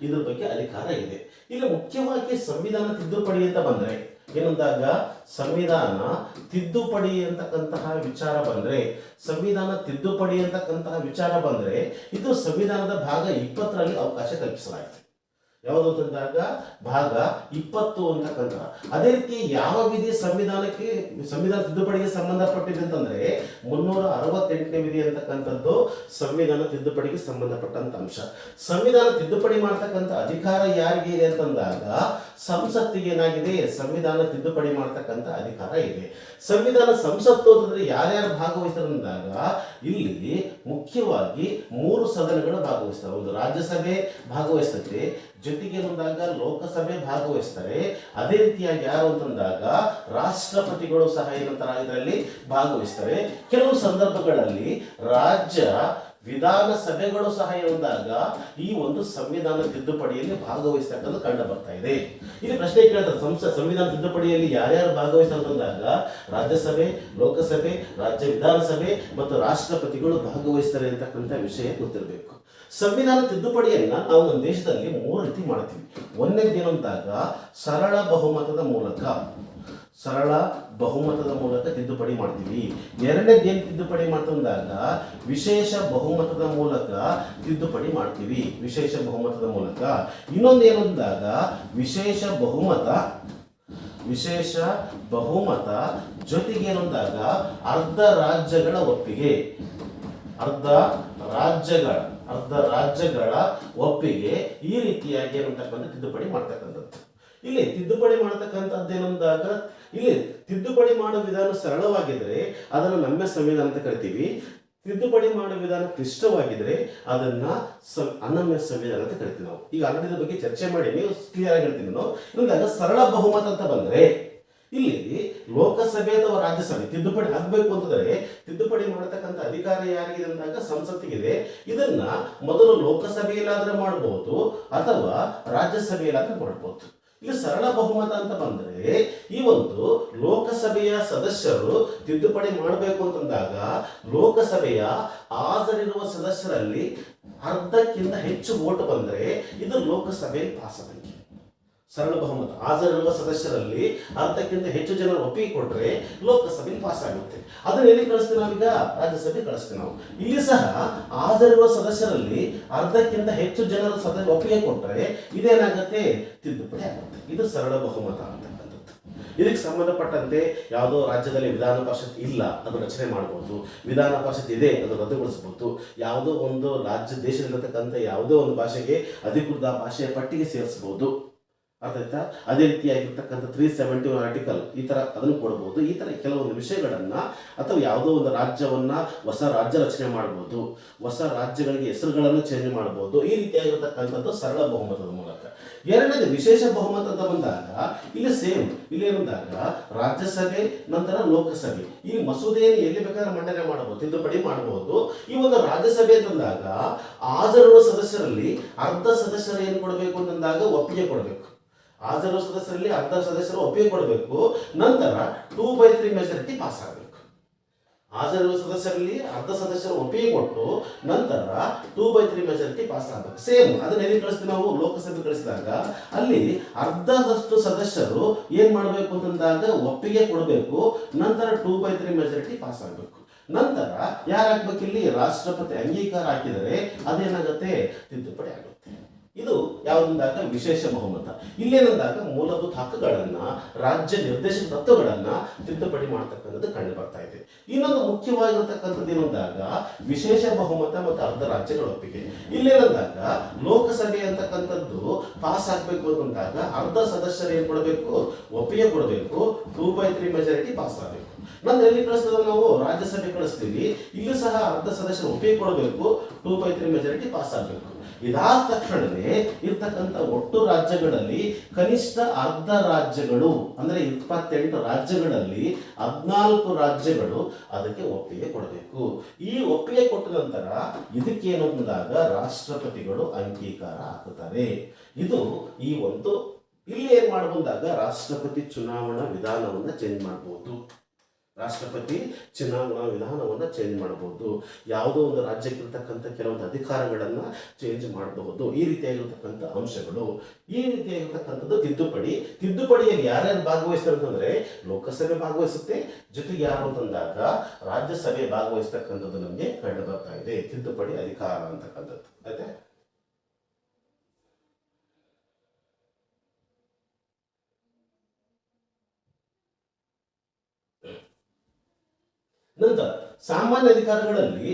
ಇದ್ರ ಬಗ್ಗೆ ಅಧಿಕಾರ ಇದೆ. ಇಲ್ಲಿ ಮುಖ್ಯವಾಗಿ ಸಂವಿಧಾನ ತಿದ್ದುಪಡಿ ಅಂತ ಬಂದ್ರೆ ಏನಂದಾಗ ಸಂವಿಧಾನ ತಿದ್ದುಪಡಿ ಅಂತಕ್ಕಂತಹ ವಿಚಾರ ಬಂದ್ರೆ ಇದು ಸಂವಿಧಾನದ ಭಾಗ 20ರಲ್ಲಿ ಅವಕಾಶ ಕಲ್ಪಿಸಲಾಗಿದೆ. ಯಾವುದು ಅಂತಂದಾಗ ಭಾಗ 20 ಅಂತಕ್ಕಂಥ. ಅದೇ ರೀತಿ ಯಾವ ವಿಧಿ ಸಂವಿಧಾನ ತಿದ್ದುಪಡಿಗೆ ಸಂಬಂಧಪಟ್ಟಿದೆ ಅಂತಂದ್ರೆ 368ನೇ ವಿಧಿ ಅಂತಕ್ಕಂಥದ್ದು ಸಂವಿಧಾನ ತಿದ್ದುಪಡಿಗೆ ಸಂಬಂಧಪಟ್ಟಂತ ಅಂಶ. ಸಂವಿಧಾನ ತಿದ್ದುಪಡಿ ಮಾಡತಕ್ಕಂಥ ಅಧಿಕಾರ ಯಾರಿಗೆ ಇದೆ ಅಂತಂದಾಗ ಸಂಸತ್ತಿಗೆ ಏನಾಗಿದೆ, ಸಂವಿಧಾನ ತಿದ್ದುಪಡಿ ಮಾಡತಕ್ಕಂಥ ಅಧಿಕಾರ ಇದೆ. ಸಂಸತ್ತು ಅಂತಂದ್ರೆ ಯಾರ್ಯಾರು ಭಾಗವಹಿಸ್ತಾರೆ ಅಂದಾಗ ಇಲ್ಲಿ ಮುಖ್ಯವಾಗಿ 3 ಸದನಗಳು ಭಾಗವಹಿಸ್ತಾರೆ. ಒಂದು ರಾಜ್ಯಸಭೆ ಭಾಗವಹಿಸುತ್ತೆ, ಜೊತೆಗೆ ಬಂದಾಗ ಲೋಕಸಭೆ ಭಾಗವಹಿಸ್ತಾರೆ. ಅದೇ ರೀತಿಯಾಗಿ ಯಾರು ಅಂತಂದಾಗ ರಾಷ್ಟ್ರಪತಿಗಳು ಸಹ ಏನಂತಾರೆ ಇದರಲ್ಲಿ ಭಾಗವಹಿಸ್ತಾರೆ. ಕೆಲವು ಸಂದರ್ಭಗಳಲ್ಲಿ ರಾಜ್ಯ ವಿಧಾನಸಭೆಗಳು ಸಹ ಎಂದಾಗ ಈ ಒಂದು ಸಂವಿಧಾನ ತಿದ್ದುಪಡಿಯಲ್ಲಿ ಭಾಗವಹಿಸತಕ್ಕಂಥ ಕಂಡು ಬರ್ತಾ ಇದೆ. ಇಲ್ಲಿ ಪ್ರಶ್ನೆ ಕೇಳ್ತಾರೆ, ಸಂವಿಧಾನ ತಿದ್ದುಪಡಿಯಲ್ಲಿ ಯಾರ್ಯಾರು ಭಾಗವಹಿಸ್ತಾರೆ ಅಂತಂದಾಗ ರಾಜ್ಯಸಭೆ, ಲೋಕಸಭೆ, ರಾಜ್ಯ ವಿಧಾನಸಭೆ ಮತ್ತು ರಾಷ್ಟ್ರಪತಿಗಳು ಭಾಗವಹಿಸ್ತಾರೆ ಅಂತಕ್ಕಂಥ ವಿಷಯ ಗೊತ್ತಿರಬೇಕು. ಸಂವಿಧಾನ ತಿದ್ದುಪಡಿಯನ್ನ ನಾವು ನಮ್ಮ ದೇಶದಲ್ಲಿ 3 ರೀತಿ ಮಾಡ್ತೀವಿ. ಒಂದನೇದೇನು ಅಂದಾಗ ಸರಳ ಬಹುಮತದ ಮೂಲಕ ತಿದ್ದುಪಡಿ ಮಾಡ್ತೀವಿ. ಎರಡನೇದೇನು ತಿದ್ದುಪಡಿ ಮಾಡ್ತಂದಾಗ ವಿಶೇಷ ಬಹುಮತದ ಮೂಲಕ ತಿದ್ದುಪಡಿ ಮಾಡ್ತೀವಿ. ಇನ್ನೊಂದೇನು ಅಂದಾಗ ವಿಶೇಷ ಬಹುಮತ ಜೊತೆಗೆ ಏನಂದಾಗ ಅರ್ಧ ರಾಜ್ಯಗಳ ಒಪ್ಪಿಗೆ ಈ ರೀತಿಯಾಗಿ ಏನಂತಕ್ಕಂಥ ತಿದ್ದುಪಡಿ ಮಾಡ್ತಕ್ಕಂಥದ್ದು. ಇಲ್ಲಿ ತಿದ್ದುಪಡಿ ಮಾಡತಕ್ಕಂಥದ್ದು ಏನಂದಾಗ ಇಲ್ಲಿ ತಿದ್ದುಪಡಿ ಮಾಡೋ ವಿಧಾನ ಸರಳವಾಗಿದ್ರೆ ಅದನ್ನು ನಮ್ಮ ಸಂವಿಧಾನ ಅಂತ ಕರಿತೀವಿ. ತಿದ್ದುಪಡಿ ಮಾಡೋ ವಿಧಾನ ಕ್ಲಿಷ್ಟವಾಗಿದ್ರೆ ಅದನ್ನ ಅನಮ್ಯ ಸಂವಿಧಾನ ಅಂತ ಕರಿತೀವಿ ನಾವು. ಈಗ ಆಲ್ರೆಡಿ ಬಗ್ಗೆ ಚರ್ಚೆ ಮಾಡಿ ನೀವು ಕ್ಲಿಯರ್ ಆಗಿ ಹೇಳ್ತೀನಿ ನಾನು. ಇನ್ನೊಂದಾಗ ಸರಳ ಬಹುಮತ ಅಂತ ಬಂದ್ರೆ ಇಲ್ಲಿ ಲೋಕಸಭೆ ಅಥವಾ ರಾಜ್ಯಸಭೆ ತಿದ್ದುಪಡಿ ಆಗಬೇಕು ಅಂತಂದ್ರೆ ತಿದ್ದುಪಡಿ ಮಾಡತಕ್ಕಂಥ ಅಧಿಕಾರ ಯಾರಿಗಿದೆ ಅಂದಾಗ ಸಂಸತ್ತಿಗಿದೆ. ಇದನ್ನ ಮೊದಲು ಲೋಕಸಭೆಯಲ್ಲಾದ್ರೆ ಮಾಡಬಹುದು ಅಥವಾ ರಾಜ್ಯಸಭೆಯಲ್ಲಾದ್ರೆ ಮಾಡಬಹುದು. ಇಲ್ಲಿ ಸರಳ ಬಹುಮತ ಅಂತ ಬಂದ್ರೆ ಈ ಒಂದು ಲೋಕಸಭೆಯ ಸದಸ್ಯರು ತಿದ್ದುಪಡಿ ಮಾಡಬೇಕು ಅಂತಂದಾಗ ಲೋಕಸಭೆಯ ಹಾಜರಿರುವ ಸದಸ್ಯರಲ್ಲಿ ಅರ್ಧಕ್ಕಿಂತ ಹೆಚ್ಚು ವೋಟ್ ಬಂದ್ರೆ ಇದು ಲೋಕಸಭೆಯಲ್ಲಿ ಪಾಸ್ ಆಗುತ್ತೆ. ಸರಳ ಬಹುಮತ ಹಾಜರಿರುವ ಸದಸ್ಯರಲ್ಲಿ ಅರ್ಧಕ್ಕಿಂತ ಹೆಚ್ಚು ಜನರು ಒಪ್ಪಿಗೆ ಕೊಟ್ರೆ ಲೋಕಸಭೆಯಲ್ಲಿ ಪಾಸ್ ಆಗುತ್ತೆ. ಅದನ್ನ ಎಲ್ಲಿ ಕಳಿಸ್ತೀವಿ ನಾವೀಗ, ರಾಜ್ಯಸಭೆ ಕಳಿಸ್ತೀವಿ ನಾವು. ಇಲ್ಲಿ ಸಹ ಹಾಜರಿರುವ ಸದಸ್ಯರಲ್ಲಿ ಅರ್ಧಕ್ಕಿಂತ ಹೆಚ್ಚು ಜನರು ಒಪ್ಪಿಗೆ ಕೊಟ್ರೆ ಇದೇನಾಗುತ್ತೆ, ತಿದ್ದುಪಡಿ ಆಗುತ್ತೆ. ಇದು ಸರಳ ಬಹುಮತ ಅಂತಕ್ಕಂಥದ್ದು. ಇದಕ್ಕೆ ಸಂಬಂಧಪಟ್ಟಂತೆ ಯಾವುದೋ ರಾಜ್ಯದಲ್ಲಿ ವಿಧಾನ ಪರಿಷತ್ ಇಲ್ಲ, ಅದು ರಚನೆ ಮಾಡಬಹುದು. ವಿಧಾನ ಪರಿಷತ್ ಇದೆ, ಅದು ರದ್ದುಗೊಳಿಸಬಹುದು. ಯಾವುದೋ ಒಂದು ರಾಜ್ಯ ದೇಶದಲ್ಲಿರತಕ್ಕಂಥ ಯಾವುದೋ ಒಂದು ಭಾಷೆಗೆ ಅಧಿಕೃತ ಭಾಷೆಯ ಪಟ್ಟಿಗೆ ಸೇರಿಸಬಹುದು. ಅರ್ಥ ಆಯ್ತಾ? ಅದೇ ರೀತಿಯಾಗಿರ್ತಕ್ಕಂಥ 370 ಆರ್ಟಿಕಲ್ ಈ ತರ ಅದನ್ನು ಕೊಡಬಹುದು. ಈ ತರ ಕೆಲವೊಂದು ವಿಷಯಗಳನ್ನ ಅಥವಾ ಯಾವುದೋ ಒಂದು ರಾಜ್ಯವನ್ನ ಹೊಸ ರಾಜ್ಯ ರಚನೆ ಮಾಡಬಹುದು, ಹೊಸ ರಾಜ್ಯಗಳಿಗೆ ಹೆಸರುಗಳನ್ನು ಚೇಂಜ್ ಮಾಡಬಹುದು. ಈ ರೀತಿಯಾಗಿರ್ತಕ್ಕಂಥದ್ದು ಸರಳ ಬಹುಮತದ ಮೂಲಕ. ಎರಡನೇದು ವಿಶೇಷ ಬಹುಮತ ಅಂತ ಬಂದಾಗ ಇಲ್ಲಿ ಸೇಮ್ ಇಲ್ಲಿ ಏನಂದಾಗ ರಾಜ್ಯಸಭೆ ನಂತರ ಲೋಕಸಭೆ ಈ ಮಸೂದೆಯನ್ನು ಎಲ್ಲಿ ಬೇಕಾದ್ರೆ ಮಂಡನೆ ಮಾಡಬಹುದು, ತಿದ್ದುಪಡಿ ಮಾಡಬಹುದು. ಈ ಒಂದು ರಾಜ್ಯಸಭೆ ಅಂತಂದಾಗ ಹಾಜರಿರುವ ಸದಸ್ಯರಲ್ಲಿ ಅರ್ಧ ಸದಸ್ಯರು ಏನು ಕೊಡಬೇಕು ಅಂತಂದಾಗ ಒಪ್ಪಿಗೆ ಕೊಡಬೇಕು. ಹಾಜರಿರುವ ಸದಸ್ಯರಲ್ಲಿ ಅರ್ಧ ಸದಸ್ಯರು ಒಪ್ಪಿಗೆ ಕೊಡಬೇಕು. ನಂತರ 2/3 ಮೆಜಾರಿಟಿ ಪಾಸ್ ಆಗಬೇಕು. ಹಾಜರಿರುವ ಸದಸ್ಯರಲ್ಲಿ ಅರ್ಧ ಸದಸ್ಯರು ಒಪ್ಪಿಗೆ ಕೊಟ್ಟು ನಂತರ 2/3 ಮೆಜಾರಿಟಿ ಪಾಸ್ ಆಗಬೇಕು. ಸೇಮ್ ಅದನ್ನ ಎಲ್ಲಿ ಕಳಿಸ್ತೀವಿ ನಾವು, ಲೋಕಸಭೆ ಕಳಿಸಿದಾಗ ಅಲ್ಲಿ ಅರ್ಧದಷ್ಟು ಸದಸ್ಯರು ಏನ್ ಮಾಡಬೇಕು ಅಂತಂದಾಗ ಒಪ್ಪಿಗೆ ಕೊಡಬೇಕು. ನಂತರ 2/3 ಮೆಜಾರಿಟಿ ಪಾಸ್ ಆಗಬೇಕು. ನಂತರ ಯಾರಾಗಬೇಕು, ಇಲ್ಲಿ ರಾಷ್ಟ್ರಪತಿ ಅಂಗೀಕಾರ ಹಾಕಿದರೆ ಅದೇನಾಗುತ್ತೆ, ತಿದ್ದುಪಡಿ ಆಗುತ್ತೆ. ಇದು ಯಾವುದಂದಾಗ ವಿಶೇಷ ಬಹುಮತ. ಇಲ್ಲೇನಂದಾಗ ಮೂಲಭೂತ ಹಕ್ಕುಗಳನ್ನ, ರಾಜ್ಯ ನಿರ್ದೇಶಕ ತತ್ವಗಳನ್ನ ತಿದ್ದುಪಡಿ ಮಾಡತಕ್ಕಂಥದ್ದು ಕಂಡು ಬರ್ತಾ ಇದೆ. ಇನ್ನೊಂದು ಮುಖ್ಯವಾಗಿರತಕ್ಕಂಥದ್ದು ಏನಂದಾಗ ವಿಶೇಷ ಬಹುಮತ ಮತ್ತು ಅರ್ಧ ರಾಜ್ಯಗಳ ಒಪ್ಪಿಗೆ. ಇಲ್ಲೇನಂದಾಗ ಲೋಕಸಭೆ ಅಂತಕ್ಕಂಥದ್ದು ಪಾಸ್ ಆಗ್ಬೇಕು ಅಂತಂದಾಗ ಅರ್ಧ ಸದಸ್ಯರು ಏನ್ ಕೊಡಬೇಕು, ಒಪ್ಪಿಗೆ ಕೊಡಬೇಕು. 2/3 ಮೆಜಾರಿಟಿ ಪಾಸ್ ಆಗಬೇಕು. ನಂತರ ಎಲ್ಲಿ ಕಳಿಸ್ತೇವೆ ನಾವು, ರಾಜ್ಯಸಭೆ ಕಳಿಸ್ತೀವಿ. ಇಲ್ಲಿ ಸಹ ಅರ್ಧ ಸದಸ್ಯರು ಒಪ್ಪಿಗೆ ಕೊಡಬೇಕು, 2/3 ಮೆಜಾರಿಟಿ ಪಾಸ್ ಆಗಬೇಕು. ಇದಾದ ತಕ್ಷಣವೇ ಇರ್ತಕ್ಕಂಥ ಒಟ್ಟು ರಾಜ್ಯಗಳಲ್ಲಿ ಕನಿಷ್ಠ ಅರ್ಧ ರಾಜ್ಯಗಳು ಅಂದ್ರೆ 28 ರಾಜ್ಯಗಳಲ್ಲಿ 14 ರಾಜ್ಯಗಳು ಅದಕ್ಕೆ ಒಪ್ಪಿಗೆ ಕೊಡಬೇಕು. ಈ ಒಪ್ಪಿಗೆ ಕೊಟ್ಟ ನಂತರ ಇದಕ್ಕೇನು ಅಂದಾಗ ರಾಷ್ಟ್ರಪತಿಗಳು ಅಂಗೀಕಾರ ಹಾಕುತ್ತಾರೆ. ಇದು ಈ ಒಂದು ಇಲ್ಲಿ ಏನ್ ಮಾಡಬಹುದಾಗ ರಾಷ್ಟ್ರಪತಿ ಚುನಾವಣಾ ವಿಧಾನವನ್ನ ಚೇಂಜ್ ಮಾಡಬಹುದು. ರಾಷ್ಟ್ರಪತಿ ಚುನಾವಣಾ ವಿಧಾನವನ್ನು ಚೇಂಜ್ ಮಾಡಬಹುದು. ಯಾವುದೋ ಒಂದು ರಾಜ್ಯಕ್ಕಿರ್ತಕ್ಕಂಥ ಕೆಲವೊಂದು ಅಧಿಕಾರಗಳನ್ನು ಚೇಂಜ್ ಮಾಡಬಹುದು. ಈ ರೀತಿಯಾಗಿರ್ತಕ್ಕಂಥ ಅಂಶಗಳು. ಈ ರೀತಿಯಾಗಿರ್ತಕ್ಕಂಥದ್ದು ತಿದ್ದುಪಡಿಯಲ್ಲಿ ಯಾರ್ಯಾರು ಭಾಗವಹಿಸ್ತಾರೆ ಅಂತಂದ್ರೆ ಲೋಕಸಭೆ ಭಾಗವಹಿಸುತ್ತೆ. ಜೊತೆಗೆ ಯಾರು ಅಂತಂದಾಗ ರಾಜ್ಯಸಭೆ ಭಾಗವಹಿಸ್ತಕ್ಕಂಥದ್ದು ನಮಗೆ ಕಂಡು ಬರ್ತಾ ಇದೆ ತಿದ್ದುಪಡಿ ಅಧಿಕಾರ ಅಂತಕ್ಕಂಥದ್ದು. ಆಯ್ತಾ? ನಂತರ ಸಾಮಾನ್ಯ ಅಧಿಕಾರಗಳಲ್ಲಿ